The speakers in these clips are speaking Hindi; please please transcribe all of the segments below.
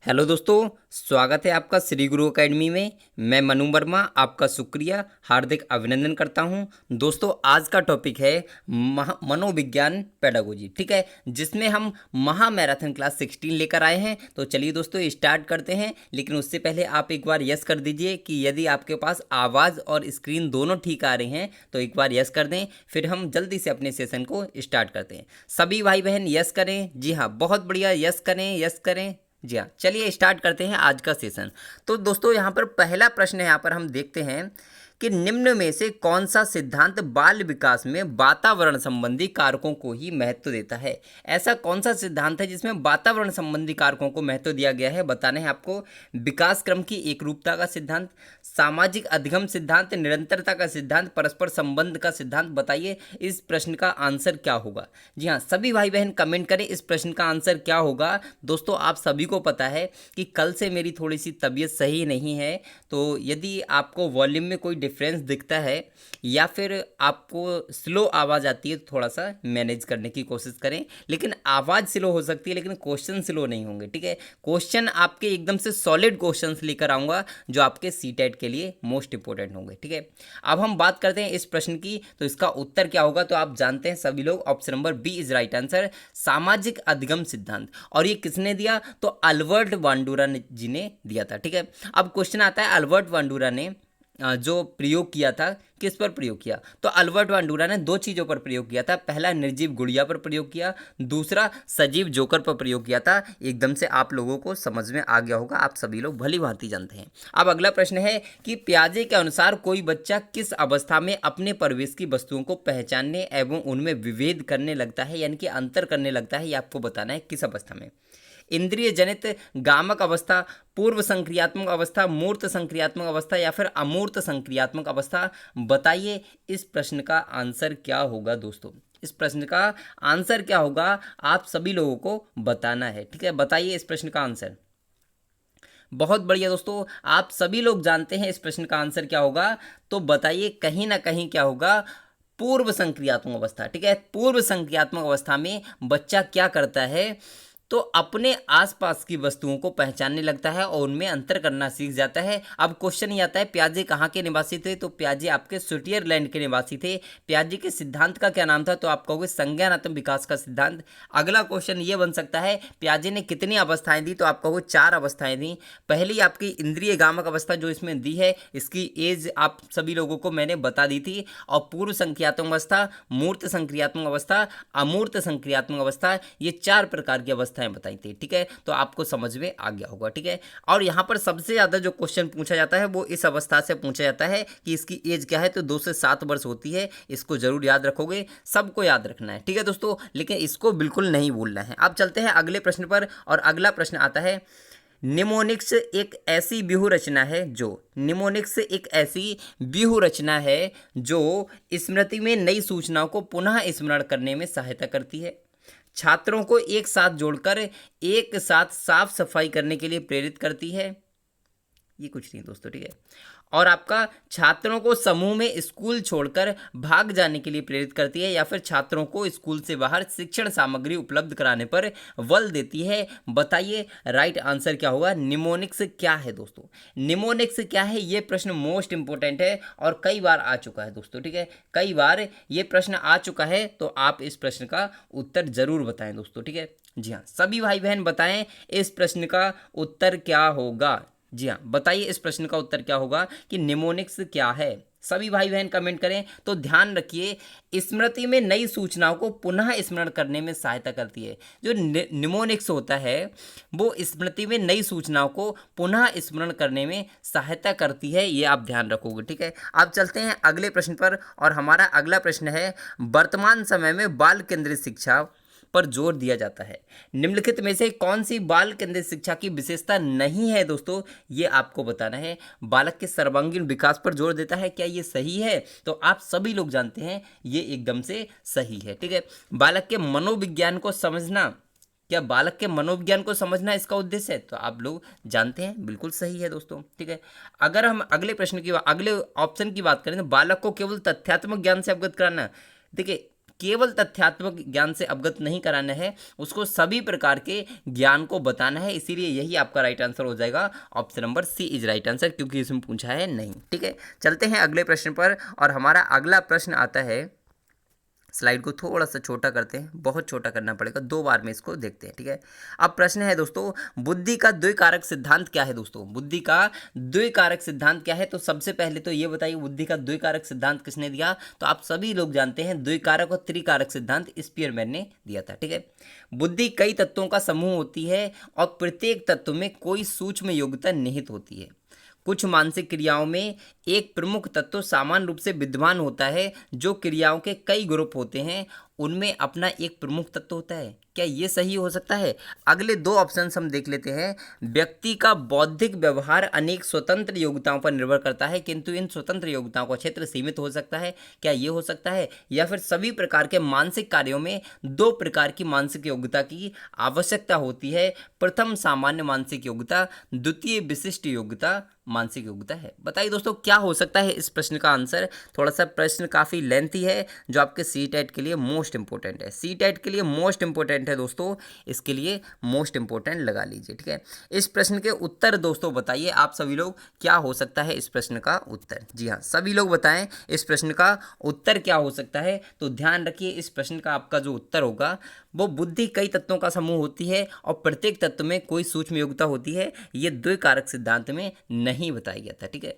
हेलो दोस्तों, स्वागत है आपका श्री गुरु एकेडमी में। मैं मनु वर्मा आपका शुक्रिया हार्दिक अभिनंदन करता हूं। दोस्तों, आज का टॉपिक है मनोविज्ञान पेडागोजी, ठीक है, जिसमें हम महा मैराथन क्लास 16 लेकर आए हैं। तो चलिए दोस्तों स्टार्ट करते हैं, लेकिन उससे पहले आप एक बार यस कर दीजिए कि यदि आपके पास आवाज़ और स्क्रीन दोनों ठीक आ रहे हैं तो एक बार यस कर दें, फिर हम जल्दी से अपने सेशन को स्टार्ट करते हैं। सभी भाई बहन यस करें। जी हाँ, बहुत बढ़िया, यस करें, यस करें। जी हाँ, चलिए स्टार्ट करते हैं आज का सेशन। तो दोस्तों यहाँ पर पहला प्रश्न है, यहाँ पर हम देखते हैं कि निम्न में से कौन सा सिद्धांत बाल विकास में वातावरण संबंधी कारकों को ही महत्व देता है। ऐसा कौन सा सिद्धांत है जिसमें वातावरण संबंधी कारकों को महत्व दिया गया है, बताना है आपको। विकास क्रम की एकरूपता का सिद्धांत, सामाजिक अधिगम सिद्धांत, निरंतरता का सिद्धांत, परस्पर संबंध का सिद्धांत। बताइए इस प्रश्न का आंसर क्या होगा। जी हाँ, सभी भाई बहन कमेंट करें इस प्रश्न का आंसर क्या होगा। दोस्तों, आप सभी को पता है कि कल से मेरी थोड़ी सी तबीयत सही नहीं है, तो यदि आपको वॉल्यूम में कोई डिफरेंस दिखता है या फिर आपको स्लो आवाज़ आती है तो थोड़ा सा मैनेज करने की कोशिश करें। लेकिन आवाज़ स्लो हो सकती है लेकिन क्वेश्चन स्लो नहीं होंगे, ठीक है। क्वेश्चन आपके एकदम से सॉलिड क्वेश्चंस लेकर आऊँगा जो आपके सीटेट के लिए मोस्ट इंपॉर्टेंट होंगे, ठीक है। अब हम बात करते हैं इस प्रश्न की, तो इसका उत्तर क्या होगा। तो आप जानते हैं सभी लोग, option number B is right answer, सामाजिक अधिगम सिद्धांत। और ये किसने दिया, तो अल्बर्ट बांडुरा जी ने दिया था, ठीक है। अब क्वेश्चन आता है, अल्बर्ट बांडुरा ने जो प्रयोग किया था, किस पर प्रयोग किया, तो अल्बर्ट बांडुरा ने दो चीज़ों पर प्रयोग किया था। पहला निर्जीव गुड़िया पर प्रयोग किया, दूसरा सजीव जोकर पर प्रयोग किया था। एकदम से आप लोगों को समझ में आ गया होगा, आप सभी लोग भली भांति जानते हैं। अब अगला प्रश्न है कि पियाजे के अनुसार कोई बच्चा किस अवस्था में अपने परिवेश की वस्तुओं को पहचानने एवं उनमें विभेद करने लगता है, यानी कि अंतर करने लगता है, ये आपको बताना है किस अवस्था में। इंद्रिय जनित गामक अवस्था, पूर्व संक्रियात्मक अवस्था, मूर्त संक्रियात्मक अवस्था या फिर अमूर्त संक्रियात्मक अवस्था। बताइए इस प्रश्न का आंसर क्या होगा दोस्तों। इस प्रश्न का आंसर क्या होगा आप सभी लोगों को बताना है, ठीक है। बताइए इस प्रश्न का आंसर। बहुत बढ़िया दोस्तों, आप सभी लोग जानते हैं इस प्रश्न का आंसर क्या होगा। तो बताइए कहीं ना कहीं क्या होगा, पूर्व संक्रियात्मक अवस्था, ठीक है। पूर्व संक्रियात्मक अवस्था में बच्चा क्या करता है, तो अपने आसपास की वस्तुओं को पहचानने लगता है और उनमें अंतर करना सीख जाता है। अब क्वेश्चन ये आता है, पियाजे कहाँ के निवासी थे, तो पियाजे आपके स्विट्जरलैंड के निवासी थे। पियाजे के सिद्धांत का क्या नाम था, तो आप कहोगे संज्ञानात्मक विकास का सिद्धांत। अगला क्वेश्चन ये बन सकता है, पियाजे ने कितनी अवस्थाएं दी, तो आप कहोगे 4 अवस्थाएं दी। पहली आपकी इंद्रिय गामक अवस्था जो इसमें दी है, इसकी एज आप सभी लोगों को मैंने बता दी थी। और पूर्व संक्रियात्मक अवस्था, मूर्त संक्रियात्मक अवस्था, अमूर्त संक्रियात्मक अवस्था, ये 4 प्रकार की अवस्था बताई थी, ठीक है। तो आपको समझ में आ गया होगा, ठीक है। और यहाँ पर सबसे ज़्यादा जो क्वेश्चन पूछा जाता है वो इस अवस्था से पूछा जाता है कि इसकी एज क्या है, तो 2 से 7 वर्ष होती है। इसको जरूर याद रखोगे, सबको याद रखना है, ठीक है दोस्तों, लेकिन इसको बिल्कुल नहीं भूलना है। अब चलते हैं अगले प्रश्न पर, और अगला प्रश्न आता है, निमोनिक्स एक ऐसी व्यूह रचना है जो निमोनिक्स एक ऐसी व्यूह रचना है जो स्मृति में नई सूचनाओं को पुनः स्मरण करने में सहायता करती है, छात्रों को एक साथ जोड़कर एक साथ साफ सफाई करने के लिए प्रेरित करती है, ये कुछ नहीं दोस्तों, ठीक है। और आपका छात्रों को समूह में स्कूल छोड़कर भाग जाने के लिए प्रेरित करती है, या फिर छात्रों को स्कूल से बाहर शिक्षण सामग्री उपलब्ध कराने पर बल देती है। बताइए राइट आंसर क्या होगा। निमोनिक्स क्या है दोस्तों, निमोनिक्स क्या है, ये प्रश्न मोस्ट इंपॉर्टेंट है और कई बार आ चुका है दोस्तों, ठीक है। कई बार ये प्रश्न आ चुका है, तो आप इस प्रश्न का उत्तर जरूर बताएं दोस्तों, ठीक है। जी हाँ, सभी भाई बहन बताएं इस प्रश्न का उत्तर क्या होगा। जी हाँ, बताइए इस प्रश्न का उत्तर क्या होगा कि निमोनिक्स क्या है। सभी भाई बहन कमेंट करें। तो ध्यान रखिए, स्मृति में नई सूचनाओं को पुनः स्मरण करने में सहायता करती है। जो निमोनिक्स होता है वो स्मृति में नई सूचनाओं को पुनः स्मरण करने में सहायता करती है, ये आप ध्यान रखोगे, ठीक है। अब चलते हैं अगले प्रश्न पर, और हमारा अगला प्रश्न है, वर्तमान समय में बाल केंद्रित शिक्षा पर जोर दिया जाता है। निम्नलिखित में से कौन सी बाल केंद्रित शिक्षा की विशेषता नहीं है दोस्तों, ये आपको बताना है। बालक के सर्वांगीण विकास पर जोर देता है, क्या ये सही है, तो आप सभी लोग जानते हैं ये एकदम से सही है, ठीक है। बालक के मनोविज्ञान को समझना, क्या बालक के मनोविज्ञान को समझना इसका उद्देश्य है, तो आप लोग जानते हैं बिल्कुल सही है दोस्तों, ठीक है। अगर हम अगले प्रश्न की अगले ऑप्शन की बात करें, तो बालक को केवल तथ्यात्मक ज्ञान से अवगत कराना, देखिए केवल तथ्यात्मक ज्ञान से अवगत नहीं कराना है, उसको सभी प्रकार के ज्ञान को बताना है। इसीलिए यही आपका राइट आंसर हो जाएगा, option number C is right answer, क्योंकि इसमें पूछा है नहीं। ठीक है, चलते हैं अगले प्रश्न पर। और हमारा अगला प्रश्न आता है, स्लाइड को थोड़ा सा छोटा करते हैं, बहुत छोटा करना पड़ेगा, 2 बार में इसको देखते हैं। ठीक है, अब प्रश्न है दोस्तों, बुद्धि का द्विकारक सिद्धांत क्या है। दोस्तों बुद्धि का द्विकारक सिद्धांत क्या है, तो सबसे पहले तो ये बताइए बुद्धि का द्विकारक सिद्धांत किसने दिया। तो आप सभी लोग जानते हैं द्विकारक और त्रिकारक सिद्धांत स्पीयरमैन ने दिया था। ठीक है, बुद्धि कई तत्वों का समूह होती है और प्रत्येक तत्व में कोई सूक्ष्म योग्यता निहित होती है। कुछ मानसिक क्रियाओं में एक प्रमुख तत्व सामान्य रूप से विद्यमान होता है। जो क्रियाओं के कई ग्रुप होते हैं उनमें अपना एक प्रमुख तत्व होता है। क्या ये सही हो सकता है? अगले 2 ऑप्शंस हम देख लेते हैं। व्यक्ति का बौद्धिक व्यवहार अनेक स्वतंत्र योग्यताओं पर निर्भर करता है, किंतु इन स्वतंत्र योग्यताओं का क्षेत्र सीमित हो सकता है। क्या ये हो सकता है? या फिर सभी प्रकार के मानसिक कार्यों में 2 प्रकार की मानसिक योग्यता की आवश्यकता होती है। प्रथम सामान्य मानसिक योग्यता, द्वितीय विशिष्ट योग्यता मानसिक योग्यता है। बताइए दोस्तों क्या हो सकता है इस प्रश्न का आंसर। थोड़ा सा प्रश्न काफ़ी लेंथी है, जो आपके सीटेट के लिए मोस्ट इंपॉर्टेंट है। सीटेट के लिए मोस्ट इंपॉर्टेंट है दोस्तों, इसके लिए मोस्ट इंपॉर्टेंट लगा लीजिए। ठीक है, इस प्रश्न के उत्तर दोस्तों बताइए आप सभी लोग, क्या हो सकता है इस प्रश्न का उत्तर। जी हाँ, सभी लोग बताएं इस प्रश्न का उत्तर क्या हो सकता है। तो ध्यान रखिए, इस प्रश्न का आपका जो उत्तर होगा वो बुद्धि कई तत्वों का समूह होती है और प्रत्येक तत्व में कोई सूक्ष्म योग्यता होती है। ये द्विकारक सिद्धांत में नहीं बताया गया था। ठीक है,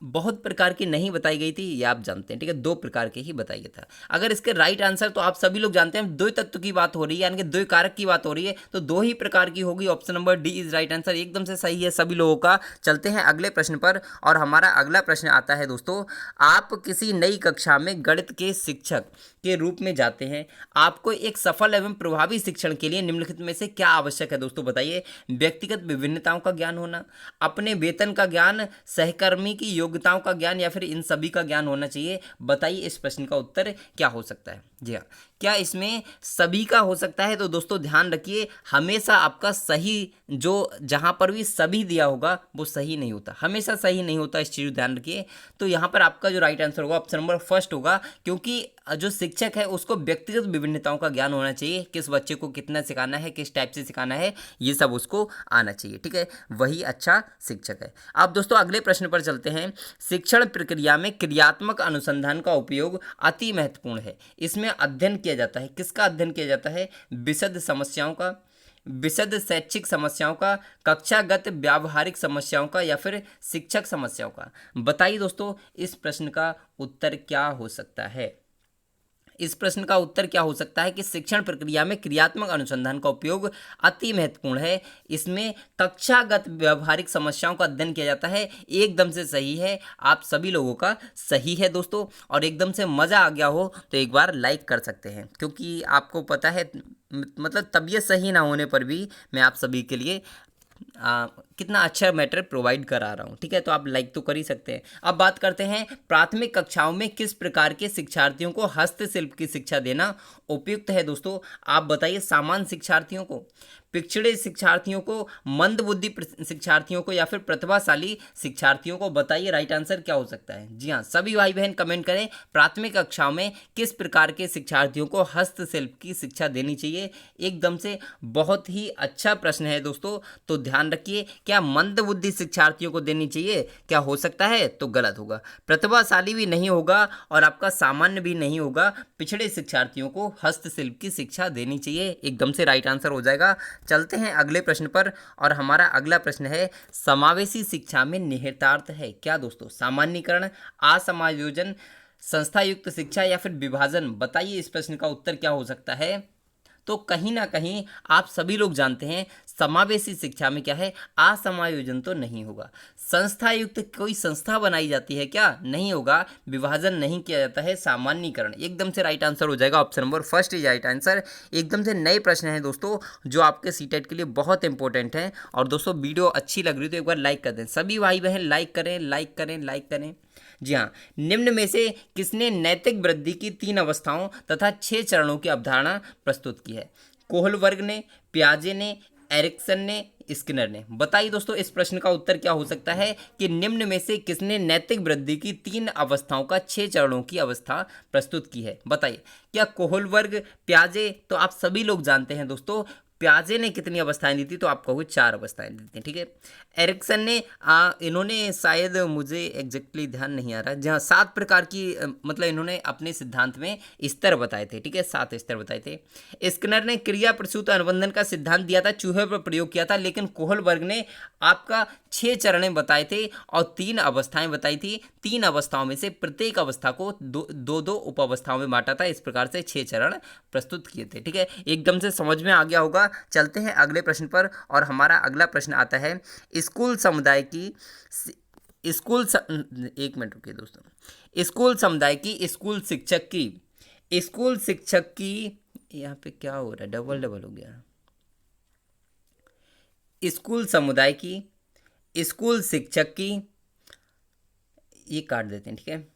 बहुत प्रकार की नहीं बताई गई थी, ये आप जानते हैं। ठीक है, 2 प्रकार के ही बताया गया था। अगर इसके राइट आंसर तो आप सभी लोग जानते हैं, 2 तत्व की बात हो रही है, यानी कि 2 कारक की बात हो रही है, तो 2 ही प्रकार की होगी। Option number D is right answer, एकदम से सही है सभी लोगों का। चलते हैं अगले प्रश्न पर। और हमारा अगला प्रश्न आता है दोस्तों, आप किसी नई कक्षा में गणित के शिक्षक के रूप में जाते हैं। आपको एक सफल एवं प्रभावी शिक्षण के लिए निम्नलिखित में से क्या आवश्यक है। दोस्तों बताइए, व्यक्तिगत विभिन्नताओं का ज्ञान होना, अपने वेतन का ज्ञान, सहकर्मी की योग्यताओं का ज्ञान, या फिर इन सभी का ज्ञान होना चाहिए। बताइए इस प्रश्न का उत्तर क्या हो सकता है। जी हाँ, क्या इसमें सभी का हो सकता है। तो दोस्तों ध्यान रखिए, हमेशा आपका सही जो जहां पर भी सभी दिया होगा वो सही नहीं होता, हमेशा सही नहीं होता, इस चीज़ को ध्यान रखिए। तो यहाँ पर आपका जो राइट आंसर होगा ऑप्शन नंबर फर्स्ट होगा, क्योंकि जो शिक्षक है उसको व्यक्तिगत विभिन्नताओं का ज्ञान होना चाहिए। किस बच्चे को कितना सिखाना है, किस टाइप से सिखाना है, ये सब उसको आना चाहिए। ठीक है, वही अच्छा शिक्षक है। अब दोस्तों अगले प्रश्न पर चलते हैं। शिक्षण प्रक्रिया में क्रियात्मक अनुसंधान का उपयोग अति महत्वपूर्ण है। इसमें अध्ययन किया जाता है, किसका अध्ययन किया जाता है? विशद समस्याओं का, विशद शैक्षिक समस्याओं का, कक्षागत व्यावहारिक समस्याओं का, या फिर शिक्षक समस्याओं का। बताइए दोस्तों इस प्रश्न का उत्तर क्या हो सकता है। इस प्रश्न का उत्तर क्या हो सकता है कि शिक्षण प्रक्रिया में क्रियात्मक अनुसंधान का उपयोग अति महत्वपूर्ण है। इसमें कक्षागत व्यवहारिक समस्याओं का अध्ययन किया जाता है। एकदम से सही है, आप सभी लोगों का सही है दोस्तों। और एकदम से मज़ा आ गया हो तो एक बार लाइक कर सकते हैं, क्योंकि आपको पता है मतलब तबीयत सही ना होने पर भी मैं आप सभी के लिए कितना अच्छा मैटर प्रोवाइड करा रहा हूँ। ठीक है, तो आप लाइक तो कर ही सकते हैं। अब बात करते हैं, प्राथमिक कक्षाओं में किस प्रकार के शिक्षार्थियों को हस्तशिल्प की शिक्षा देना उपयुक्त है। दोस्तों आप बताइए, सामान्य शिक्षार्थियों को, पिछड़े शिक्षार्थियों को, मंदबुद्धि शिक्षार्थियों को, या फिर प्रतिभाशाली शिक्षार्थियों को। बताइए राइट आंसर क्या हो सकता है। जी हाँ, सभी भाई बहन कमेंट करें, प्राथमिक कक्षाओं में किस प्रकार के शिक्षार्थियों को हस्तशिल्प की शिक्षा देनी चाहिए। एकदम से बहुत ही अच्छा प्रश्न है दोस्तों, तो ध्यान रखिए, क्या मंदबुद्धि शिक्षार्थियों को देनी चाहिए? क्या हो सकता है? तो गलत होगा। प्रतिभाशाली भी नहीं होगा और आपका सामान्य भी नहीं होगा, पिछड़े शिक्षार्थियों को हस्तशिल्प की शिक्षा देनी चाहिए। एकदम से राइट आंसर हो जाएगा। चलते हैं अगले प्रश्न पर। और हमारा अगला प्रश्न है, समावेशी शिक्षा में निहितार्थ है क्या। दोस्तों सामान्यीकरण, असमायोजन, संस्थायुक्त शिक्षा, या फिर विभाजन। बताइए इस प्रश्न का उत्तर क्या हो सकता है। तो कहीं ना कहीं आप सभी लोग जानते हैं, समावेशी शिक्षा में क्या है, असमायोजन तो नहीं होगा। संस्थायुक्त कोई संस्था बनाई जाती है क्या, नहीं होगा। विभाजन नहीं किया जाता है। सामान्यीकरण, एकदम से राइट आंसर हो जाएगा, option number first is right answer. एकदम से नए प्रश्न हैं दोस्तों, जो आपके सीटेट के लिए बहुत इंपॉर्टेंट हैं। और दोस्तों वीडियो अच्छी लग रही तो एक बार लाइक कर दें, सभी भाई बहन लाइक करें, लाइक करें, लाइक करें। जी हाँ, निम्न में से किसने नैतिक वृद्धि की 3 अवस्थाओं तथा 6 चरणों की अवधारणा प्रस्तुत की है। कोहलबर्ग ने, पियाजे ने, एरिक्सन ने, स्किनर ने। बताइए दोस्तों इस प्रश्न का उत्तर क्या हो सकता है कि निम्न में से किसने नैतिक वृद्धि की 3 अवस्थाओं का 6 चरणों की अवस्था प्रस्तुत की है? बताइए। क्या कोहलबर्ग, पियाजे, तो आप सभी लोग जानते हैं दोस्तों पियाजे ने कितनी अवस्थाएं दी थी, तो आप कहोगे 4 अवस्थाएं दी थी, ठीक है। एरिक्सन ने इन्होंने शायद मुझे एग्जैक्टली ध्यान नहीं आ रहा, जहाँ 7 प्रकार की मतलब इन्होंने अपने सिद्धांत में स्तर बताए थे, ठीक है, 7 स्तर बताए थे। स्किनर ने क्रिया प्रसूत अनुबंधन का सिद्धांत दिया था, चूहे पर प्रयोग किया था, लेकिन कोहलबर्ग ने आपका 6 चरणें बताए थे और 3 अवस्थाएं बताई थी। 3 अवस्थाओं में से प्रत्येक अवस्था को दो उप अवस्थाओं में बांटा था। इस प्रकार से 6 चरण प्रस्तुत किए थे, ठीक है। एकदम से समझ में आ गया होगा। चलते हैं अगले प्रश्न पर और हमारा अगला प्रश्न आता है स्कूल समुदाय की एक मिनट रुकिए दोस्तों। स्कूल समुदाय की स्कूल शिक्षक की यहाँ पे क्या हो रहा है, डबल हो गया। स्कूल समुदाय की स्कूल शिक्षक की, ये काट देते हैं, ठीक है।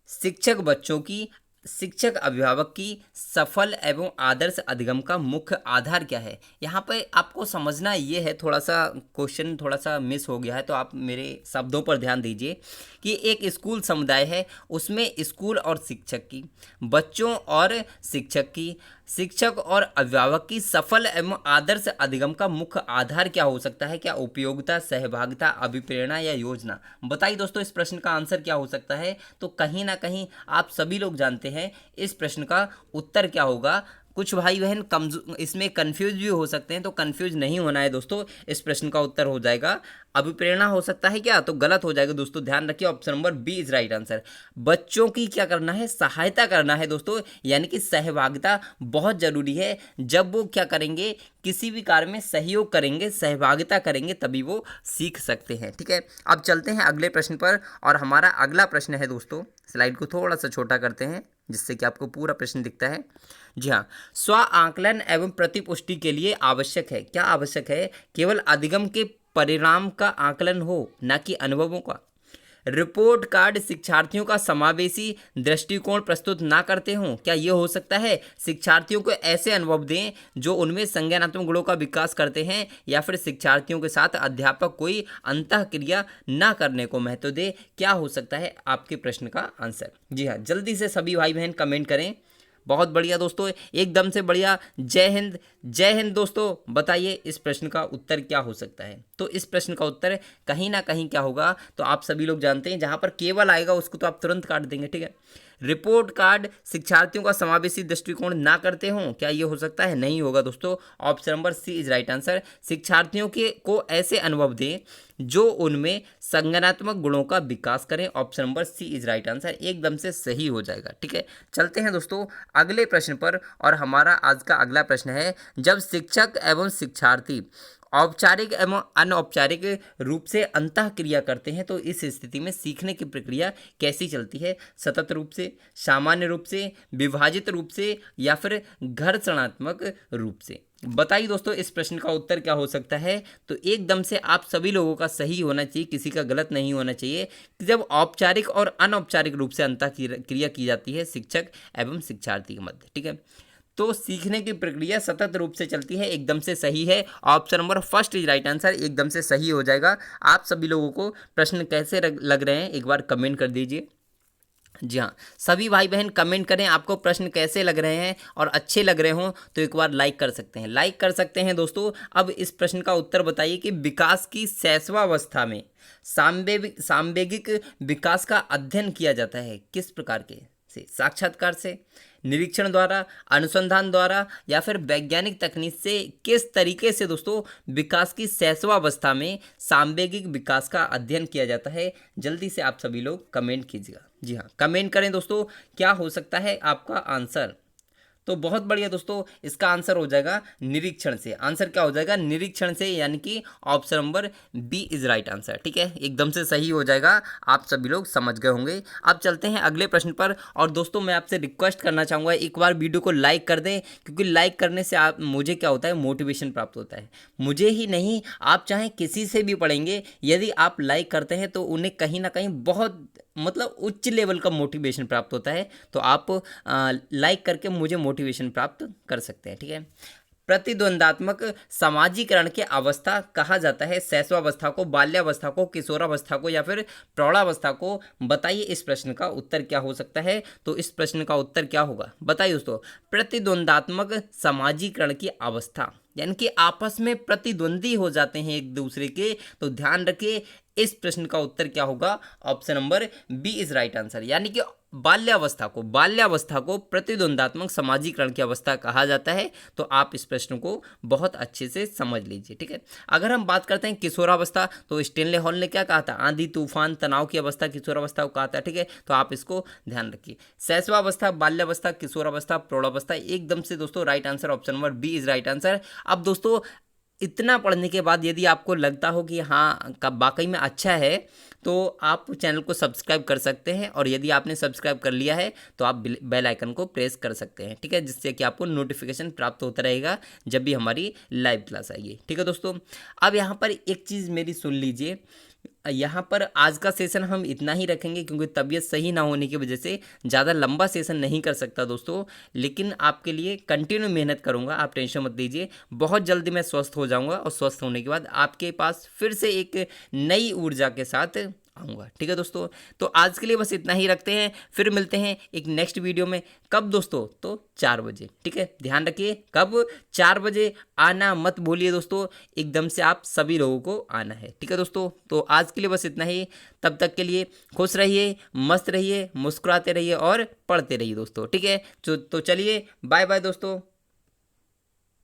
शिक्षक बच्चों की शिक्षक अभिभावक की सफल एवं आदर्श अधिगम का मुख्य आधार क्या है? यहाँ पे आपको समझना ये है, थोड़ा सा क्वेश्चन थोड़ा सा मिस हो गया है, तो आप मेरे शब्दों पर ध्यान दीजिए कि एक स्कूल समुदाय है, उसमें स्कूल और शिक्षक की, बच्चों और शिक्षक की, शिक्षक और अभिभावक की सफल एवं आदर्श अधिगम का मुख्य आधार क्या हो सकता है? क्या उपयोगिता, सहभागिता, अभिप्रेरणा या योजना? बताइए दोस्तों इस प्रश्न का आंसर क्या हो सकता है? तो कहीं ना कहीं आप सभी लोग जानते हैं इस प्रश्न का उत्तर क्या होगा। कुछ भाई बहन इसमें कंफ्यूज भी हो सकते हैं, तो कंफ्यूज नहीं होना है दोस्तों। इस प्रश्न का उत्तर हो जाएगा अभिप्रेरणा हो सकता है क्या? तो गलत हो जाएगा दोस्तों, ध्यान रखिए, option number B is right answer. बच्चों की क्या करना है? सहायता करना है दोस्तों, यानी कि सहभागिता बहुत जरूरी है। जब वो क्या करेंगे, किसी भी कार्य में सहयोग करेंगे, सहभागिता करेंगे, तभी वो सीख सकते हैं, ठीक है। अब चलते हैं अगले प्रश्न पर और हमारा अगला प्रश्न है दोस्तों, स्लाइड को थोड़ा सा छोटा करते हैं जिससे कि आपको पूरा प्रश्न दिखता है। जी हाँ, स्व आकलन एवं प्रतिपुष्टि के लिए आवश्यक है, क्या आवश्यक है? केवल अधिगम के परिणाम का आकलन हो, ना कि अनुभवों का। रिपोर्ट कार्ड शिक्षार्थियों का समावेशी दृष्टिकोण प्रस्तुत ना करते हों, क्या ये हो सकता है? शिक्षार्थियों को ऐसे अनुभव दें जो उनमें संज्ञानात्मक गुणों का विकास करते हैं, या फिर शिक्षार्थियों के साथ अध्यापक कोई अंतःक्रिया ना करने को महत्व दे? क्या हो सकता है आपके प्रश्न का आंसर? जी हाँ, जल्दी से सभी भाई बहन कमेंट करें। बहुत बढ़िया दोस्तों, एकदम से बढ़िया। जय हिंद, जय हिंद दोस्तों। बताइए इस प्रश्न का उत्तर क्या हो सकता है? तो इस प्रश्न का उत्तर कहीं ना कहीं क्या होगा, तो आप सभी लोग जानते हैं, जहां पर केवल आएगा उसको तो आप तुरंत काट देंगे, ठीक है। रिपोर्ट कार्ड शिक्षार्थियों का समावेशी दृष्टिकोण ना करते हों, क्या ये हो सकता है? नहीं होगा दोस्तों, option number C is right answer. शिक्षार्थियों के को ऐसे अनुभव दें जो उनमें संज्ञानात्मक गुणों का विकास करें, option number C is right answer, एकदम से सही हो जाएगा, ठीक है। चलते हैं दोस्तों अगले प्रश्न पर और हमारा आज का अगला प्रश्न है, जब शिक्षक एवं शिक्षार्थी औपचारिक एवं अनौपचारिक रूप से अंतःक्रिया करते हैं, तो इस स्थिति में सीखने की प्रक्रिया कैसी चलती है? सतत रूप से, सामान्य रूप से, विभाजित रूप से, या फिर घर्षणात्मक रूप से? बताइए दोस्तों इस प्रश्न का उत्तर क्या हो सकता है? तो एकदम से आप सभी लोगों का सही होना चाहिए, किसी का गलत नहीं होना चाहिए। कि जब औपचारिक और अनौपचारिक रूप से अंतःक्रिया की जाती है शिक्षक एवं शिक्षार्थी के मध्य, ठीक है, तो सीखने की प्रक्रिया सतत रूप से चलती है, एकदम से सही है। Option number first is right answer, एकदम से सही हो जाएगा। आप सभी लोगों को प्रश्न कैसे लग रहे हैं एक बार कमेंट कर दीजिए। जी हाँ, सभी भाई बहन कमेंट करें आपको प्रश्न कैसे लग रहे हैं, और अच्छे लग रहे हों तो एक बार लाइक कर सकते हैं, लाइक कर सकते हैं दोस्तों। अब इस प्रश्न का उत्तर बताइए कि विकास की शैशवावस्था में सांवेगिक विकास का अध्ययन किया जाता है किस प्रकार के से? साक्षात्कार से, निरीक्षण द्वारा, अनुसंधान द्वारा, या फिर वैज्ञानिक तकनीक से? किस तरीके से दोस्तों विकास की शैशवावस्था में सांवेगिक विकास का अध्ययन किया जाता है? जल्दी से आप सभी लोग कमेंट कीजिएगा। जी हाँ, कमेंट करें दोस्तों, क्या हो सकता है आपका आंसर? तो बहुत बढ़िया दोस्तों, इसका आंसर हो जाएगा निरीक्षण से। आंसर क्या हो जाएगा? निरीक्षण से, यानी कि option number B is right answer, ठीक है, एकदम से सही हो जाएगा। आप सभी लोग समझ गए होंगे। अब चलते हैं अगले प्रश्न पर, और दोस्तों मैं आपसे रिक्वेस्ट करना चाहूँगा एक बार वीडियो को लाइक कर दें, क्योंकि लाइक करने से आप मुझे क्या होता है, मोटिवेशन प्राप्त होता है। मुझे ही नहीं, आप चाहे किसी से भी पढ़ेंगे, यदि आप लाइक करते हैं तो उन्हें कहीं ना कहीं बहुत मतलब उच्च लेवल का मोटिवेशन प्राप्त होता है। तो आप लाइक करके मुझे मोटिवेशन प्राप्त कर सकते हैं, ठीक है। प्रतिद्वंदात्मक समाजीकरण की अवस्था कहा जाता है? शैशवावस्था को, बाल्यावस्था को, किशोरावस्था को या फिर प्रौढ़ावस्था को? बताइए इस प्रश्न का उत्तर क्या हो सकता है। तो इस प्रश्न का उत्तर क्या होगा बताइए दोस्तों, प्रतिद्वंदात्मक समाजीकरण की अवस्था, यानी कि आपस में प्रतिद्वंदी हो जाते हैं एक दूसरे के। तो ध्यान रखिए इस प्रश्न का उत्तर क्या होगा, option number B is right answer. यानी कि बाल्यावस्था को प्रतिद्वंदात्मक समाजीकरण की अवस्था कहा जाता है। तो आप इस प्रश्न को बहुत अच्छे से समझ लीजिए, ठीक है। अगर हम बात करते हैं किशोरावस्था, तो स्टेनले हॉल ने क्या कहा था, आंधी तूफान तनाव की अवस्था किशोरावस्था को कहा था, ठीक है। तो आप इसको ध्यान रखिए। शैशवावस्था, बाल्यावस्था, किशोरावस्था, प्रौढ़ावस्था, एकदम से दोस्तों right answer option number B is right answer. अब दोस्तों इतना पढ़ने के बाद यदि आपको लगता हो कि हाँ कब वाकई में अच्छा है, तो आप चैनल को सब्सक्राइब कर सकते हैं, और यदि आपने सब्सक्राइब कर लिया है तो आप बेल आइकन को प्रेस कर सकते हैं, ठीक है, जिससे कि आपको नोटिफिकेशन प्राप्त होता रहेगा जब भी हमारी लाइव क्लास आएगी, ठीक है दोस्तों। अब यहाँ पर एक चीज़ मेरी सुन लीजिए, यहाँ पर आज का सेशन हम इतना ही रखेंगे क्योंकि तबीयत सही ना होने की वजह से ज़्यादा लंबा सेशन नहीं कर सकता दोस्तों, लेकिन आपके लिए कंटिन्यू मेहनत करूँगा, आप टेंशन मत लीजिए। बहुत जल्दी मैं स्वस्थ हो जाऊँगा और स्वस्थ होने के बाद आपके पास फिर से एक नई ऊर्जा के साथ आऊँगा, ठीक है दोस्तों। तो आज के लिए बस इतना ही रखते हैं, फिर मिलते हैं एक नेक्स्ट वीडियो में। कब दोस्तों, तो 4 बजे, ठीक है। ध्यान रखिए कब, 4 बजे आना मत भूलिए दोस्तों, एकदम से आप सभी लोगों को आना है, ठीक है दोस्तों। तो आज के लिए बस इतना ही, तब तक के लिए खुश रहिए, मस्त रहिए, मुस्कुराते रहिए और पढ़ते रहिए दोस्तों, ठीक है। तो चलिए बाय बाय दोस्तों।